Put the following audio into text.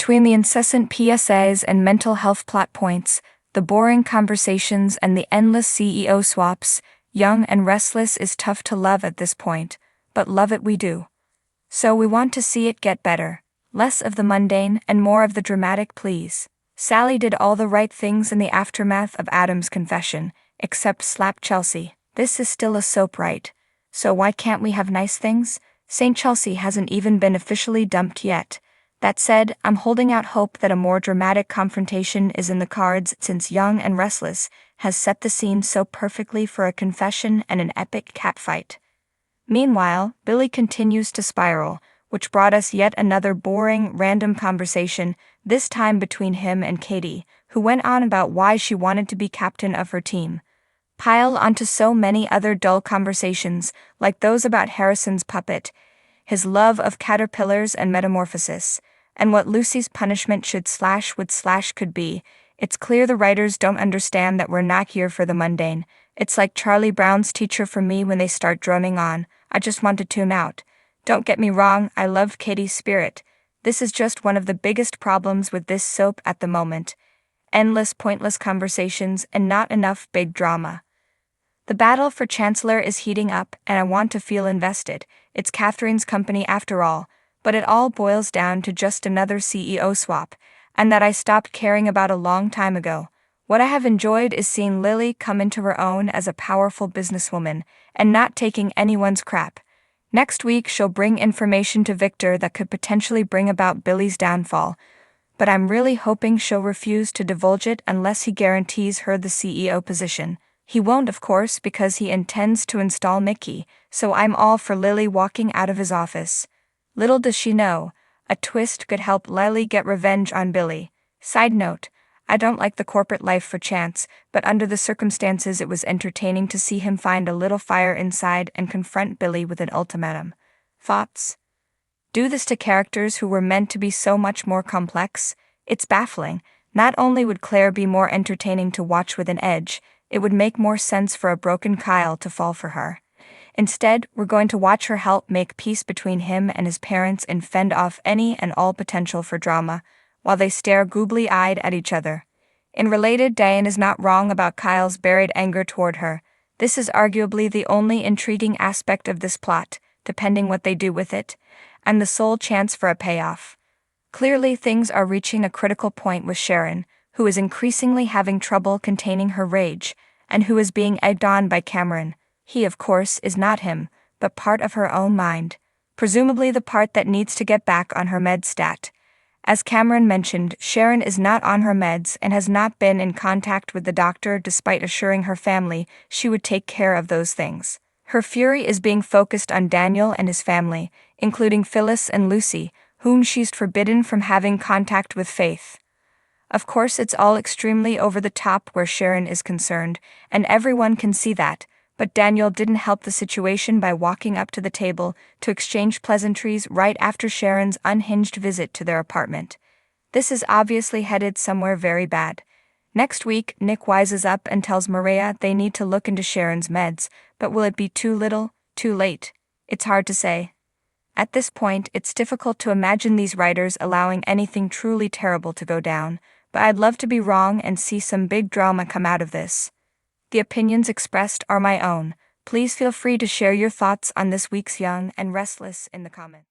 Between the incessant PSAs and mental health plot points, the boring conversations and the endless CEO swaps, Young and Restless is tough to love at this point, but love it we do. So we want to see it get better, less of the mundane and more of the dramatic please. Sally did all the right things in the aftermath of Adam's confession, except slap Chelsea. This is still a soap, right? So why can't we have nice things? St. Chelsea hasn't even been officially dumped yet. That said, I'm holding out hope that a more dramatic confrontation is in the cards since Young and Restless has set the scene so perfectly for a confession and an epic catfight. Meanwhile, Billy continues to spiral, which brought us yet another boring, random conversation, this time between him and Katie, who went on about why she wanted to be captain of her team. Pile onto so many other dull conversations, like those about Harrison's puppet, his love of caterpillars and metamorphosis, and what Lucy's punishment could be. It's clear the writers don't understand that we're not here for the mundane. It's like Charlie Brown's teacher for me when they start droning on. I just want to tune out. Don't get me wrong, I love Katie's spirit. This is just one of the biggest problems with this soap at the moment. Endless pointless conversations and not enough big drama. The battle for Chancellor is heating up and I want to feel invested. It's Catherine's company after all, but it all boils down to just another CEO swap, and that I stopped caring about a long time ago. What I have enjoyed is seeing Lily come into her own as a powerful businesswoman, and not taking anyone's crap. Next week she'll bring information to Victor that could potentially bring about Billy's downfall, but I'm really hoping she'll refuse to divulge it unless he guarantees her the CEO position. He won't, of course, because he intends to install Mickey, so I'm all for Lily walking out of his office. Little does she know, a twist could help Lily get revenge on Billy. Side note, I don't like the corporate life for Chance, but under the circumstances it was entertaining to see him find a little fire inside and confront Billy with an ultimatum. Thoughts? Do this to characters who were meant to be so much more complex? It's baffling. Not only would Claire be more entertaining to watch with an edge, it would make more sense for a broken Kyle to fall for her. Instead, we're going to watch her help make peace between him and his parents and fend off any and all potential for drama, while they stare googly-eyed at each other. In related, Diane is not wrong about Kyle's buried anger toward her. This is arguably the only intriguing aspect of this plot, depending what they do with it, and the sole chance for a payoff. Clearly, things are reaching a critical point with Sharon, who is increasingly having trouble containing her rage, and who is being egged on by Cameron. He, of course, is not him, but part of her own mind, presumably the part that needs to get back on her med stat. As Cameron mentioned, Sharon is not on her meds and has not been in contact with the doctor despite assuring her family she would take care of those things. Her fury is being focused on Daniel and his family, including Phyllis and Lucy, whom she's forbidden from having contact with Faith. Of course, it's all extremely over the top where Sharon is concerned, and everyone can see that, but Daniel didn't help the situation by walking up to the table to exchange pleasantries right after Sharon's unhinged visit to their apartment. This is obviously headed somewhere very bad. Next week, Nick wises up and tells Maria they need to look into Sharon's meds, but will it be too little, too late? It's hard to say. At this point, it's difficult to imagine these writers allowing anything truly terrible to go down, but I'd love to be wrong and see some big drama come out of this. The opinions expressed are my own. Please feel free to share your thoughts on this week's Young and Restless in the comments.